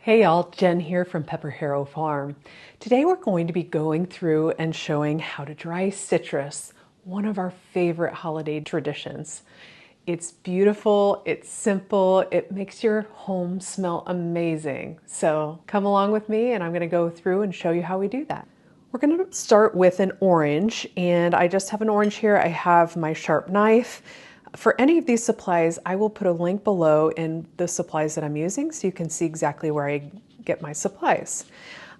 Hey y'all, Jen here from PepperHarrow Farm. Today we're going to be going through and showing how to dry citrus, one of our favorite holiday traditions. It's beautiful, it's simple, it makes your home smell amazing. So come along with me and I'm going to go through and show you how we do that. We're going to start with an orange, and I just have an orange here. I have my sharp knife. For any of these supplies, I will put a link below in the supplies that I'm using so you can see exactly where I get my supplies.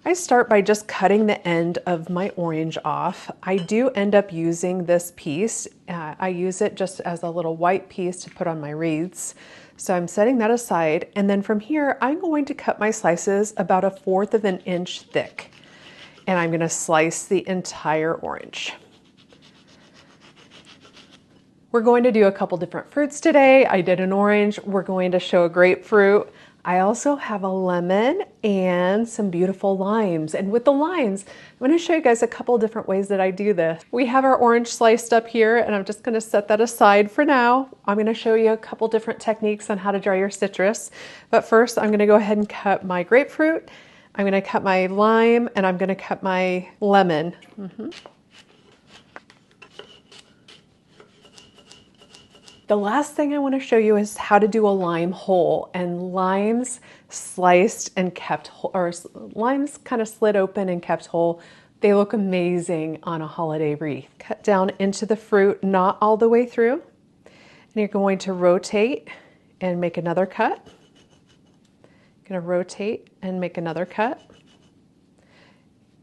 I start by just cutting the end of my orange off. I do end up using this piece. I use it just as a little white piece to put on my wreaths. So I'm setting that aside, and then from here, I'm going to cut my slices about 1/4 of an inch thick. And I'm going to slice the entire orange. We're going to do a couple different fruits today. I did an orange. We're going to show a grapefruit. I also have a lemon and some beautiful limes. And with the limes, I'm going to show you guys a couple different ways that I do this. We have our orange sliced up here, and I'm just going to set that aside for now. I'm going to show you a couple different techniques on how to dry your citrus. But first, I'm going to go ahead and cut my grapefruit. I'm going to cut my lime, and I'm going to cut my lemon. The last thing I want to show you is how to do a lime whole, and limes sliced and kept whole, or limes kind of slit open and kept whole. They look amazing on a holiday wreath. Cut down into the fruit, not all the way through. And you're going to rotate and make another cut. Going to rotate and make another cut.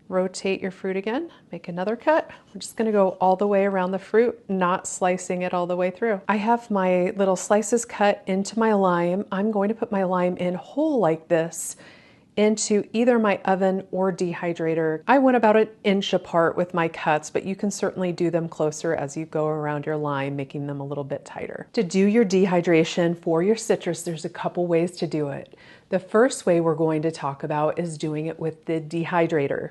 Rotate your fruit again, make another cut. We're just going to go all the way around the fruit, not slicing it all the way through. I have my little slices cut into my lime. I'm going to put my lime in whole like this into either my oven or dehydrator. I went about 1 inch apart with my cuts, but you can certainly do them closer as you go around your lime, making them a little bit tighter. To do your dehydration for your citrus, there's a couple ways to do it. The first way we're going to talk about is doing it with the dehydrator.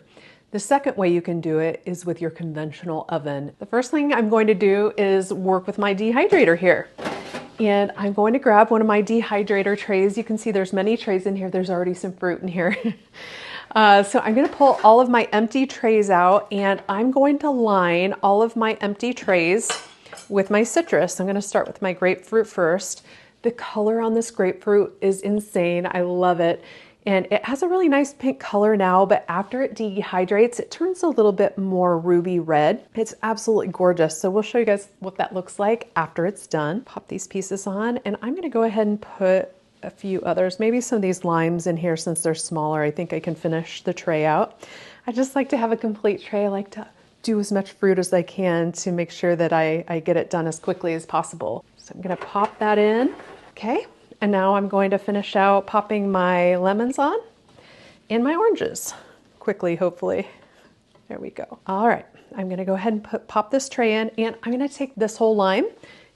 The second way you can do it is with your conventional oven. The first thing I'm going to do is work with my dehydrator here. And I'm going to grab one of my dehydrator trays. You can see there's many trays in here. There's already some fruit in here. So I'm going to pull all of my empty trays out, and I'm going to line all of my empty trays with my citrus. I'm going to start with my grapefruit first. The color on this grapefruit is insane. I love it. And it has a really nice pink color now, but after it dehydrates, it turns a little bit more ruby red. It's absolutely gorgeous. So we'll show you guys what that looks like after it's done. Pop these pieces on, and I'm gonna go ahead and put a few others, maybe some of these limes in here since they're smaller. I think I can finish the tray out. I just like to have a complete tray. I like to do as much fruit as I can to make sure that I get it done as quickly as possible. So I'm gonna pop that in, okay? And now I'm going to finish out popping my lemons on and my oranges quickly, hopefully. There we go. All right, I'm gonna go ahead and pop this tray in, and I'm gonna take this whole lime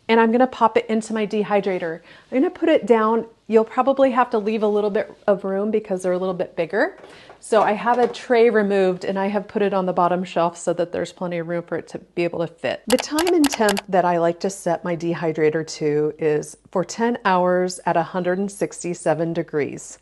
and I'm gonna pop it into my dehydrator. I'm gonna put it down. You'll probably have to leave a little bit of room because they're a little bit bigger. So I have a tray removed and I have put it on the bottom shelf so that there's plenty of room for it to be able to fit. The time and temp that I like to set my dehydrator to is for 10 hours at 167 degrees.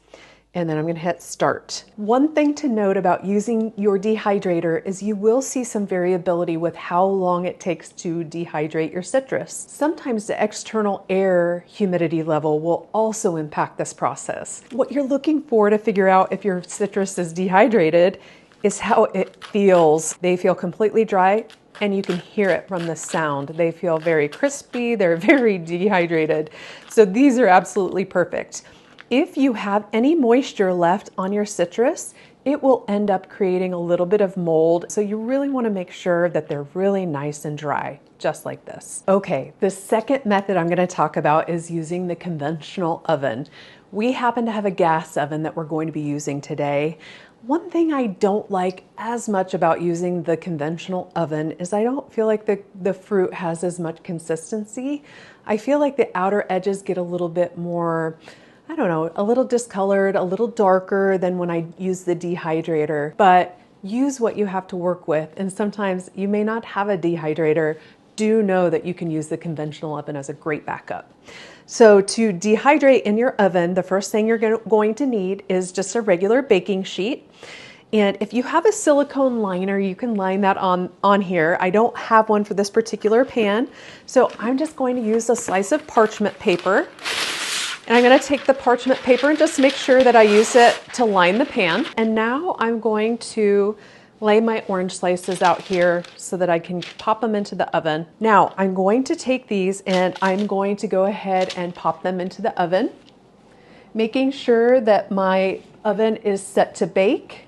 And then I'm going to hit start. One thing to note about using your dehydrator is you will see some variability with how long it takes to dehydrate your citrus. Sometimes the external air humidity level will also impact this process. What you're looking for to figure out if your citrus is dehydrated is how it feels. They feel completely dry, and you can hear it from the sound. They feel very crispy, they're very dehydrated. So these are absolutely perfect. If you have any moisture left on your citrus, it will end up creating a little bit of mold. So you really want to make sure that they're really nice and dry, just like this. Okay, the second method I'm going to talk about is using the conventional oven. We happen to have a gas oven that we're going to be using today. One thing I don't like as much about using the conventional oven is I don't feel like the fruit has as much consistency. I feel like the outer edges get a little bit more, I don't know, a little discolored, a little darker than when I use the dehydrator, but use what you have to work with. And sometimes you may not have a dehydrator. do know that you can use the conventional oven as a great backup. So to dehydrate in your oven, the first thing you're going to need is just a regular baking sheet. And if you have a silicone liner, you can line that on here. I don't have one for this particular pan, so I'm just going to use a slice of parchment paper. And I'm going to take the parchment paper and just make sure that I use it to line the pan. And now I'm going to lay my orange slices out here so that I can pop them into the oven. Now I'm going to take these and I'm going to go ahead and pop them into the oven, making sure that my oven is set to bake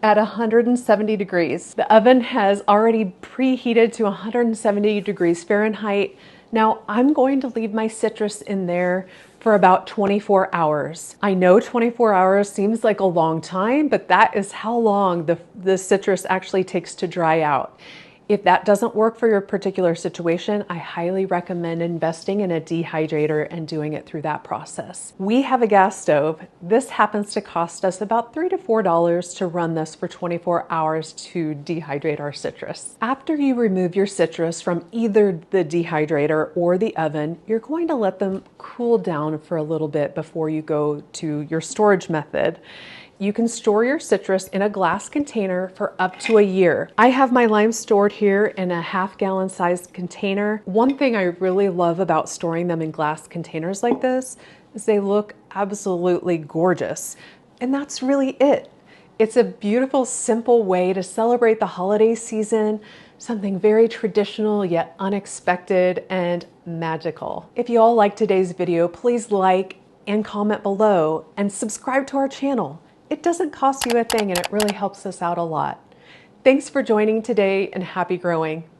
at 170 degrees. The oven has already preheated to 170 degrees Fahrenheit. Now I'm going to leave my citrus in there for about 24 hours. I know 24 hours seems like a long time, but that is how long the citrus actually takes to dry out. If that doesn't work for your particular situation, I highly recommend investing in a dehydrator and doing it through that process. We have a gas stove. This happens to cost us about $3 to $4 to run this for 24 hours to dehydrate our citrus. After you remove your citrus from either the dehydrator or the oven, you're going to let them cool down for a little bit before you go to your storage method. You can store your citrus in a glass container for up to a year. I have my lime stored here in a half-gallon sized container. One thing I really love about storing them in glass containers like this is they look absolutely gorgeous. And that's really it. It's a beautiful, simple way to celebrate the holiday season, something very traditional yet unexpected and magical. If you all liked today's video, please like and comment below and subscribe to our channel. It doesn't cost you a thing and it really helps us out a lot. Thanks for joining today and happy growing.